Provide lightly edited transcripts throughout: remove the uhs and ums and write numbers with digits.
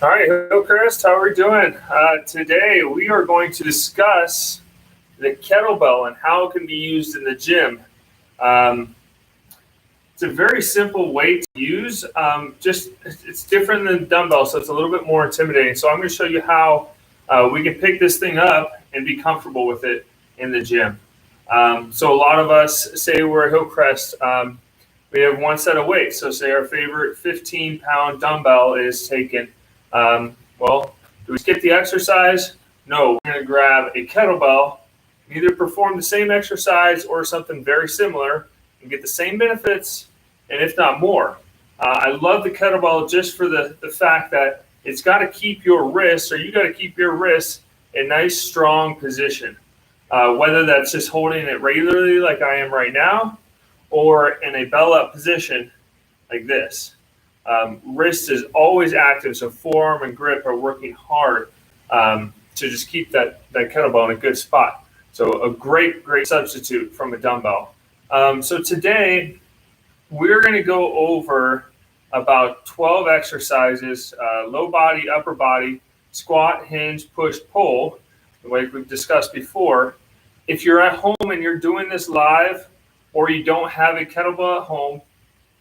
All right, hello, Chris. How are we doing? Today, we are going to discuss the kettlebell and how it can be used in the gym. It's a very simple weight to use. It's different than dumbbell, so it's a little bit more intimidating. So I'm going to show you how we can pick this thing up and be comfortable with it in the gym. So a lot of us say we're at Hillcrest. We have one set of weights. So say our favorite 15-pound dumbbell is taken. Well, do we skip the exercise? No, we're going to grab a kettlebell, either perform the same exercise or something very similar and get the same benefits, and if not more. I love the kettlebell just for the fact that it's got to keep your wrists, or you got to keep your wrists in a nice, strong position. Whether that's just holding it regularly like I am right now, or in a bell-up position like this. Wrist is always active, so forearm and grip are working hard to just keep that kettlebell in a good spot. So a great substitute from a dumbbell. So today, we're going to go over about 12 exercises, low body, upper body, squat, hinge, push, pull, like we've discussed before. If you're at home and you're doing this live, or you don't have a kettlebell at home,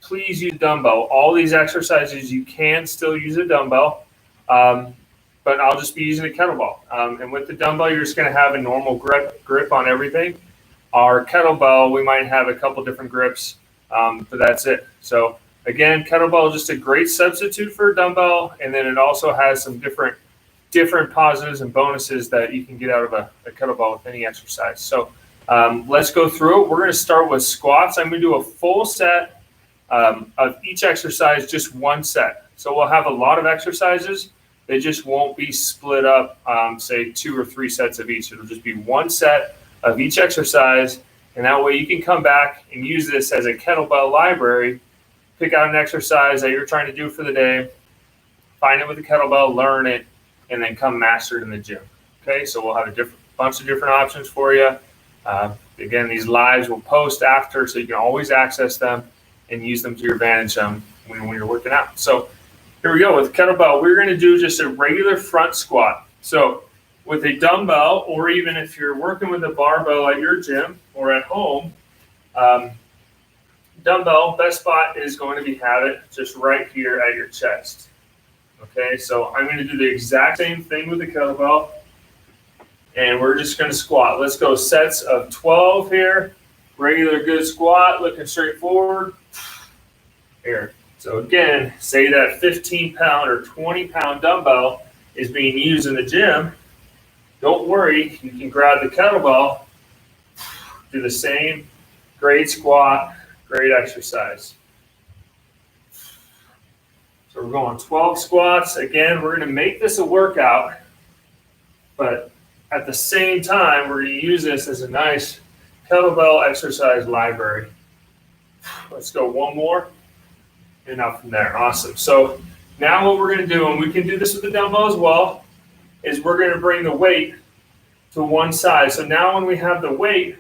please use a dumbbell. All these exercises, you can still use a dumbbell, but I'll just be using a kettlebell. And with the dumbbell, you're just going to have a normal grip on everything. Our kettlebell, we might have a couple different grips, but that's it. So again, kettlebell is just a great substitute for a dumbbell, and then it also has some different positives and bonuses that you can get out of a kettlebell with any exercise. So let's go through it. We're going to start with squats. I'm going to do a full set of each exercise, just one set. So we'll have a lot of exercises. They just won't be split up, say 2 or 3 sets of each. It'll just be one set of each exercise, and that way you can come back and use this as a kettlebell library. Pick out an exercise that you're trying to do for the day, find it with the kettlebell, learn it, and then come master it in the gym. Okay, so we'll have a bunch of different options for you. Again, these lives will post after, so you can always access them and use them to your advantage when you're working out. So here we go with kettlebell. We're going to do just a regular front squat. So with a dumbbell, or even if you're working with a barbell at your gym or at home, dumbbell, best spot is going to have it just right here at your chest. Okay, so I'm going to do the exact same thing with the kettlebell, and we're just going to squat. Let's go sets of 12 here. Regular good squat, looking straight forward. Here. So again, say that 15-pound or 20-pound dumbbell is being used in the gym. Don't worry, you can grab the kettlebell, do the same great squat, great exercise. So we're going 12 squats. Again, we're going to make this a workout, but at the same time, we're going to use this as a nice kettlebell exercise library. Let's go one more, and up from there. Awesome. So now what we're going to do, and we can do this with the dumbbell as well, is we're going to bring the weight to one side. So now when we have the weight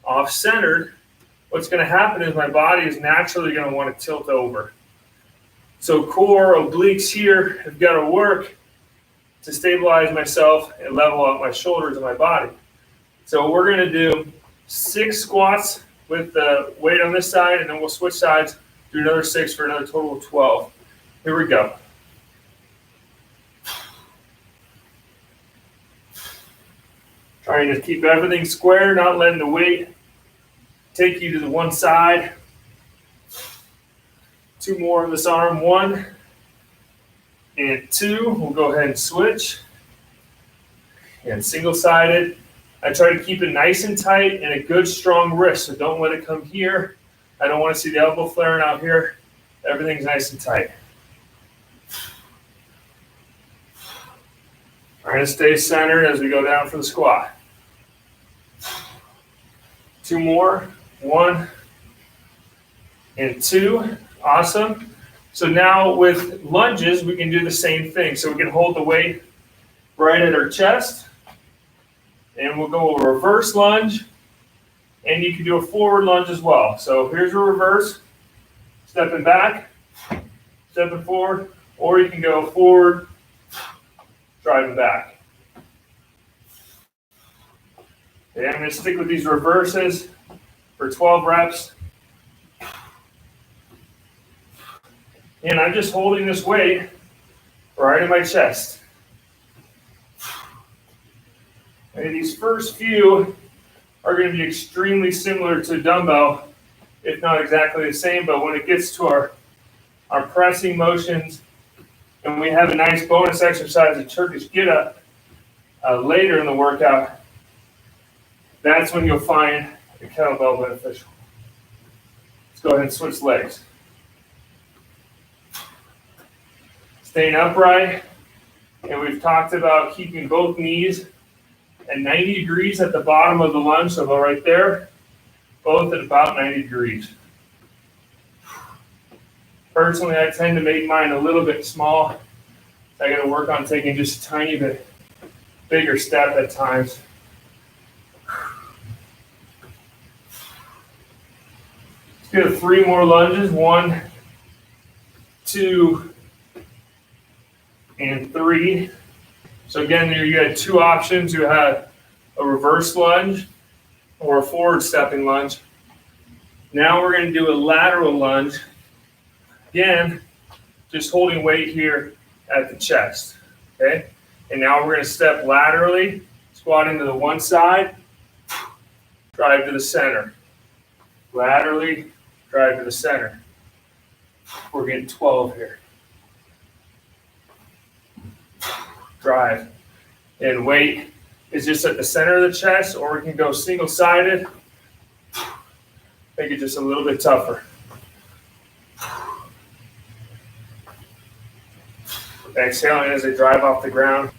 off-centered, what's going to happen is my body is naturally going to want to tilt over. So core, obliques here have got to work to stabilize myself and level out my shoulders and my body. So we're going to do 6 squats with the weight on this side, and then we'll switch sides, do another 6 for another total of 12. Here we go. Trying to keep everything square, not letting the weight take you to the one side. 2 more on this arm, 1 and 2. We'll go ahead and switch. And single-sided. I try to keep it nice and tight and a good strong wrist, so don't let it come here. I don't want to see the elbow flaring out here. Everything's nice and tight. Trying to stay centered as we go down for the squat. 2 more, 1 and 2. Awesome. So now with lunges, we can do the same thing. So we can hold the weight right at our chest, and we'll go a reverse lunge, and you can do a forward lunge as well. So here's a reverse, stepping back, stepping forward, or you can go forward, driving back. Okay, I'm going to stick with these reverses for 12 reps. And I'm just holding this weight right in my chest. And these first few are going to be extremely similar to dumbbell, if not exactly the same, but when it gets to our pressing motions, and we have a nice bonus exercise, a Turkish get-up, later in the workout, that's when you'll find the kettlebell beneficial. Let's go ahead and switch legs. Staying upright, and we've talked about keeping both knees at 90 degrees at the bottom of the lunge, so go right there, both at about 90 degrees. Personally, I tend to make mine a little bit small. I got to work on taking just a tiny bit bigger step at times. Let's do 3 more lunges. 1, 2, and 3. So again, there you got 2 options. You have a reverse lunge or a forward stepping lunge. Now we're going to do a lateral lunge. Again, just holding weight here at the chest. Okay? And now we're going to step laterally, squatting to the one side, drive to the center. Laterally, drive to the center. We're getting 12 here. Drive. And weight is just at the center of the chest, or we can go single-sided. Make it just a little bit tougher. Exhaling as I drive off the ground.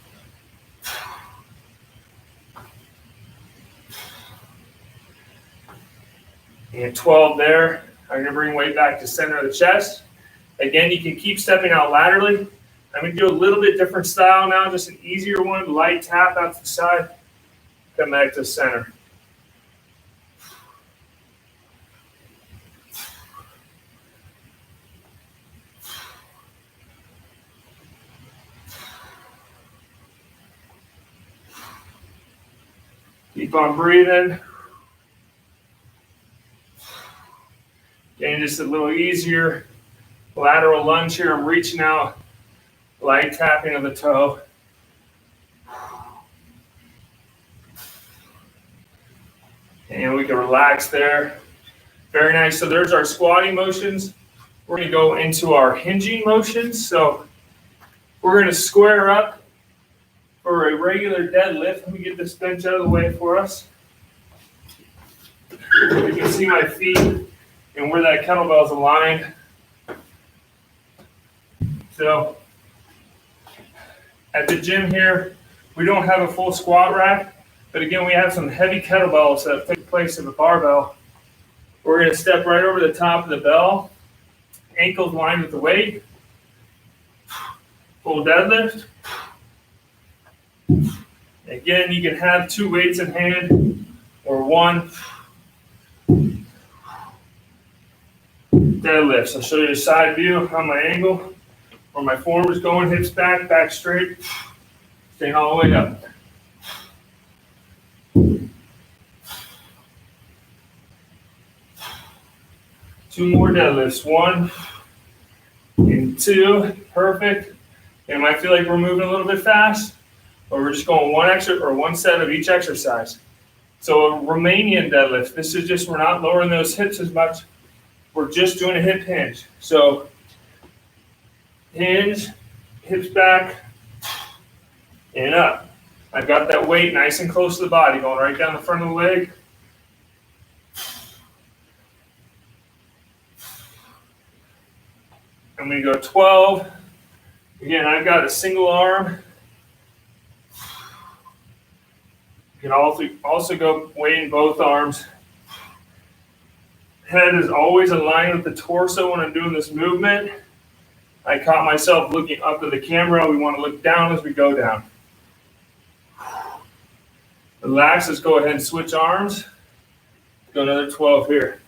And 12 there. I'm going to bring weight back to center of the chest. Again, you can keep stepping out laterally. I'm going to do a little bit different style now, just an easier one. Light tap out to the side. Come back to center. Keep on breathing. Again, just a little easier lateral lunge here. I'm reaching out, light tapping of the toe. And we can relax there. Very nice. So there's our squatting motions. We're going to go into our hinging motions. So we're going to square up for a regular deadlift. Let me get this bench out of the way for us. You can see my feet and where that kettlebell is aligned. So at the gym here, we don't have a full squat rack, but again, we have some heavy kettlebells that take place of the barbell. We're going to step right over the top of the bell, ankles lined with the weight, full deadlift. Again, you can have 2 weights in hand or 1. Deadlifts. I'll show you a side view on my angle, where my form is going, hips back, back straight, staying all the way up. Two more deadlifts. 1 and 2. Perfect. It might feel like we're moving a little bit fast, but we're just going one set of each exercise. So a Romanian deadlift. This is just, we're not lowering those hips as much. We're just doing a hip hinge. So hinge, hips back, and up. I've got that weight nice and close to the body, going right down the front of the leg. I'm going to go 12. Again, I've got a single arm. You can also go weight in both arms. Head is always aligned with the torso when I'm doing this movement. I caught myself looking up at the camera. We want to look down as we go down. Relax. Let's go ahead and switch arms. Go another 12 here.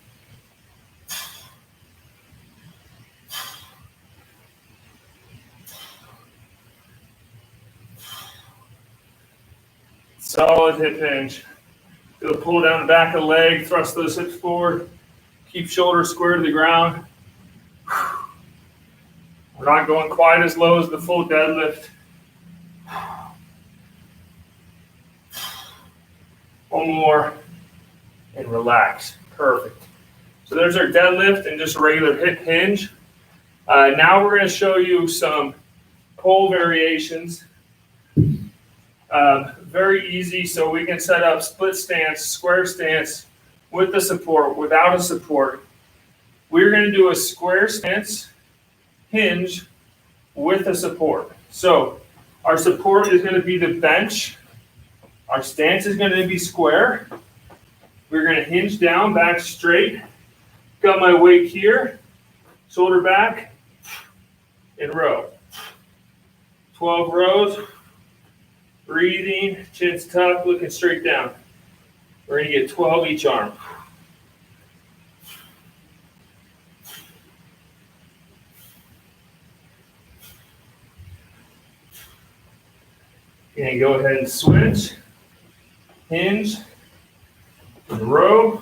Solid hip hinge. Go pull down the back of the leg, thrust those hips forward. Keep shoulders square to the ground. We're not going quite as low as the full deadlift. One more and relax. Perfect. So there's our deadlift and just a regular hip hinge. Now we're going to show you some pull variations. Very easy, so we can set up split stance, square stance, with the support, without a support. We're going to do a square stance hinge with a support. So our support is going to be the bench. Our stance is going to be square. We're going to hinge down, back straight. Got my weight here, shoulder back, and row. 12 rows. Breathing, chin's tucked, looking straight down. We're going to get 12 each arm. And go ahead and switch, hinge, and row.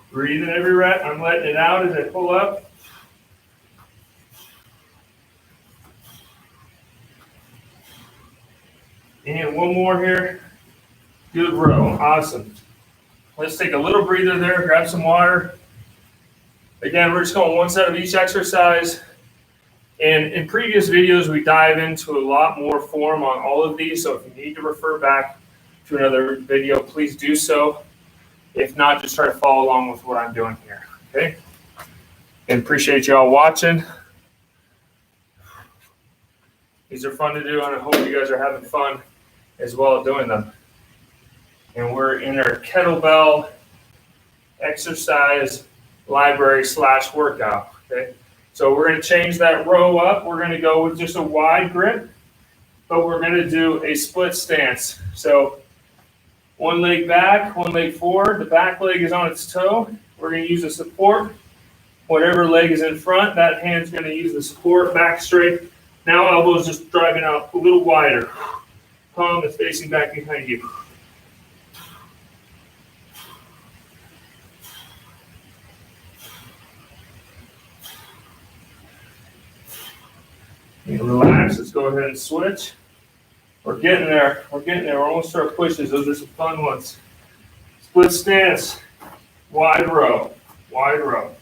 Breathing every rep. I'm letting it out as I pull up. And one more here. Good row. Awesome. Let's take a little breather there. Grab some water. Again, we're just going one set of each exercise. And in previous videos, we dive into a lot more form on all of these. So if you need to refer back to another video, please do so. If not, just try to follow along with what I'm doing here. Okay? And appreciate you all watching. These are fun to do, and I hope you guys are having fun as well doing them. And we're in our kettlebell exercise library / workout. Okay, so we're going to change that row up. We're going to go with just a wide grip, but we're going to do a split stance. So one leg back, one leg forward. The back leg is on its toe. We're going to use a support. Whatever leg is in front, that hand's going to use the support. Back straight. Now elbows just driving out a little wider. Palm is facing back behind you. And relax. Let's go ahead and switch. We're getting there. We're getting there. We're almost to our pushes. Those are some fun ones. Split stance. Wide row. Wide row.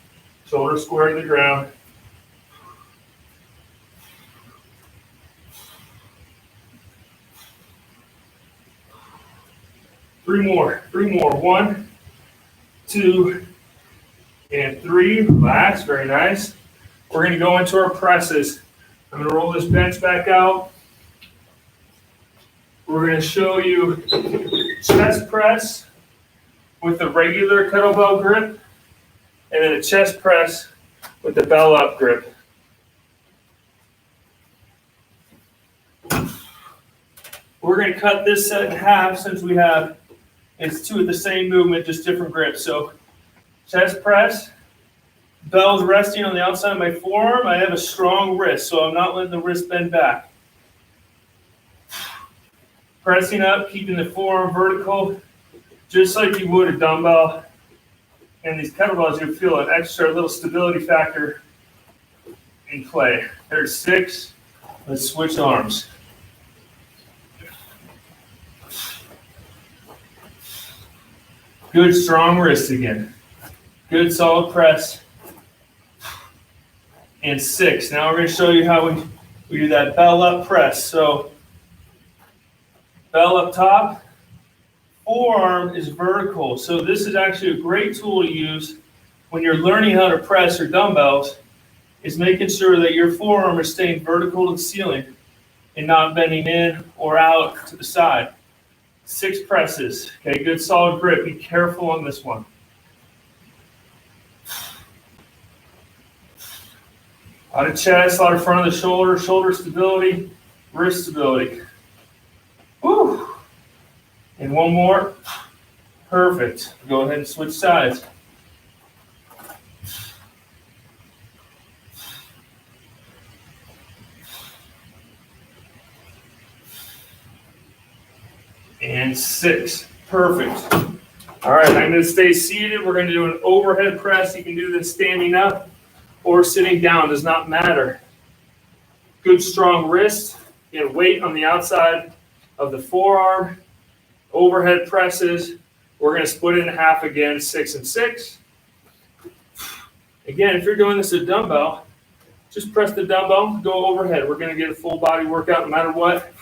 Shoulders square to the ground. Three more. 1, 2, and 3. Relax. Very nice. We're going to go into our presses. I'm going to roll this bench back out. We're going to show you chest press with the regular kettlebell grip, and then a chest press with the bell up grip. We're going to cut this set in half since we have it's two of the same movement, just different grips. So chest press, bell's resting on the outside of my forearm. I have a strong wrist, so I'm not letting the wrist bend back. Pressing up, keeping the forearm vertical, just like you would a dumbbell. And these kettlebells, you feel an extra little stability factor in play. There's 6. Let's switch arms. Good strong wrist again. Good solid press. And 6. Now we're going to show you how we do that bell up press. So bell up top, forearm is vertical. So this is actually a great tool to use when you're learning how to press your dumbbells, is making sure that your forearm is staying vertical to the ceiling and not bending in or out to the side. 6 presses. Okay, good solid grip. Be careful on this one. A lot of chest, a lot of front of the shoulder, shoulder stability, wrist stability. Woo! And one more. Perfect. Go ahead and switch sides. and 6. Perfect. All right, I'm going to stay seated. We're going to do an overhead press. You can do this standing up or sitting down, does not matter. Good strong wrist. Get weight on the outside of the forearm. Overhead presses. We're going to split it in half again, 6 and 6. Again, if you're doing this with dumbbell, just press the dumbbell, go overhead. We're going to get a full body workout no matter what.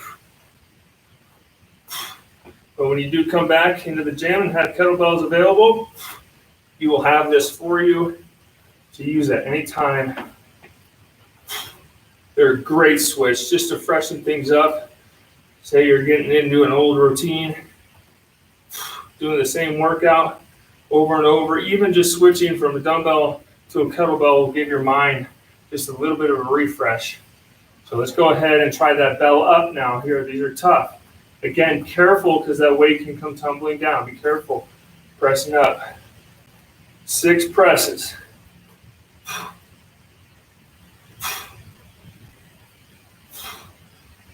But when you do come back into the gym and have kettlebells available, you will have this for you to use at any time. They're a great switch just to freshen things up. Say you're getting into an old routine, doing the same workout over and over, even just switching from a dumbbell to a kettlebell will give your mind just a little bit of a refresh. So let's go ahead and try that bell up now. Here, these are tough. Again, careful because that weight can come tumbling down. Be careful. Pressing up. 6 presses.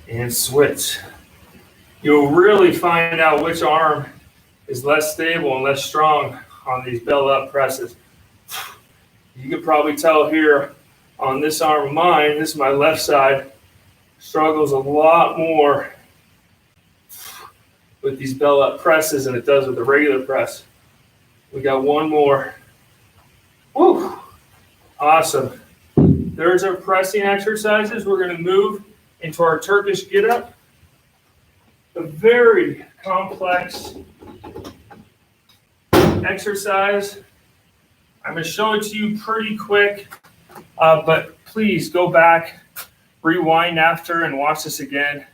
And switch. You'll really find out which arm is less stable and less strong on these bell up presses. You can probably tell here on this arm of mine, this is my left side, struggles a lot more with these bell up presses than it does with the regular press. We got one more. Woo! Awesome. There's our pressing exercises. We're going to move into our Turkish get up. A very complex exercise. I'm going to show it to you pretty quick, but please go back, rewind after, and watch this again.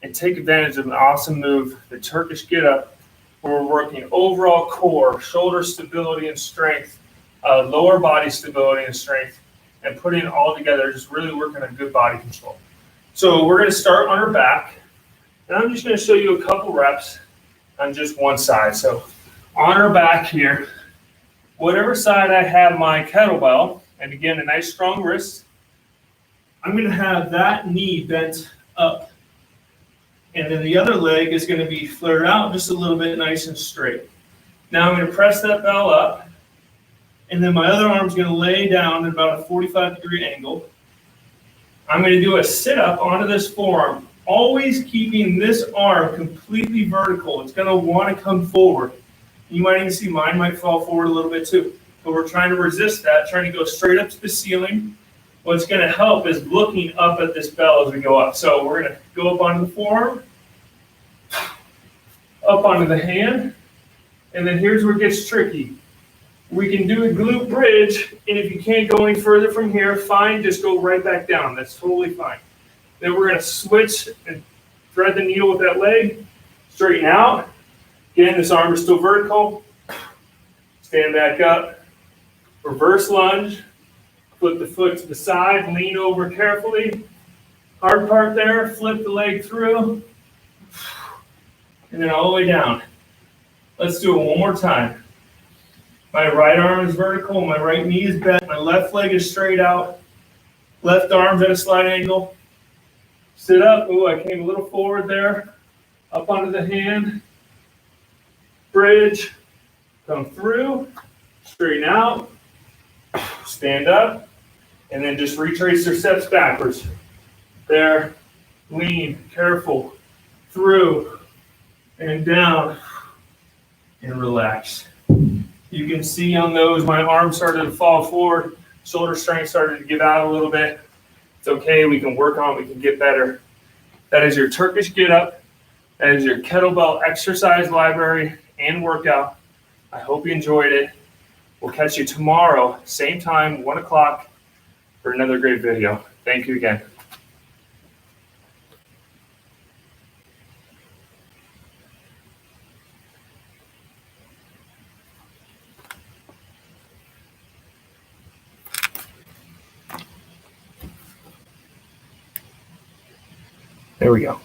And take advantage of an awesome move, the Turkish get up, where we're working overall core, shoulder stability and strength, lower body stability and strength, and putting it all together, just really working on good body control. So we're going to start on our back, and I'm just going to show you a couple reps on just one side. So on our back here, whatever side I have my kettlebell, and again, a nice strong wrist, I'm going to have that knee bent up. And then the other leg is going to be flared out just a little bit, nice and straight. Now I'm going to press that bell up, and then my other arm is going to lay down at about a 45-degree angle. I'm going to do a sit-up onto this forearm, always keeping this arm completely vertical. It's going to want to come forward. You might even see mine might fall forward a little bit too. But we're trying to resist that, trying to go straight up to the ceiling. What's going to help is looking up at this bell as we go up. So we're going to go up onto the forearm, up onto the hand, and then here's where it gets tricky. We can do a glute bridge, and if you can't go any further from here, fine, just go right back down. That's totally fine. Then we're going to switch and thread the needle with that leg, straighten out. Again, this arm is still vertical. Stand back up, reverse lunge. Flip the foot to the side, lean over carefully. Hard part there, flip the leg through, and then all the way down. Let's do it one more time. My right arm is vertical, my right knee is bent, my left leg is straight out, left arm's at a slight angle. Sit up, ooh, I came a little forward there, up onto the hand, bridge, come through, straighten out, stand up, and then just retrace your steps backwards. There, lean, careful, through, and down, and relax. You can see on those, my arm started to fall forward, shoulder strength started to give out a little bit. It's okay, we can work on it, we can get better. That is your Turkish get up. That is your kettlebell exercise library and workout. I hope you enjoyed it. We'll catch you tomorrow, same time, 1 o'clock, for another great video. Thank you again. There we go.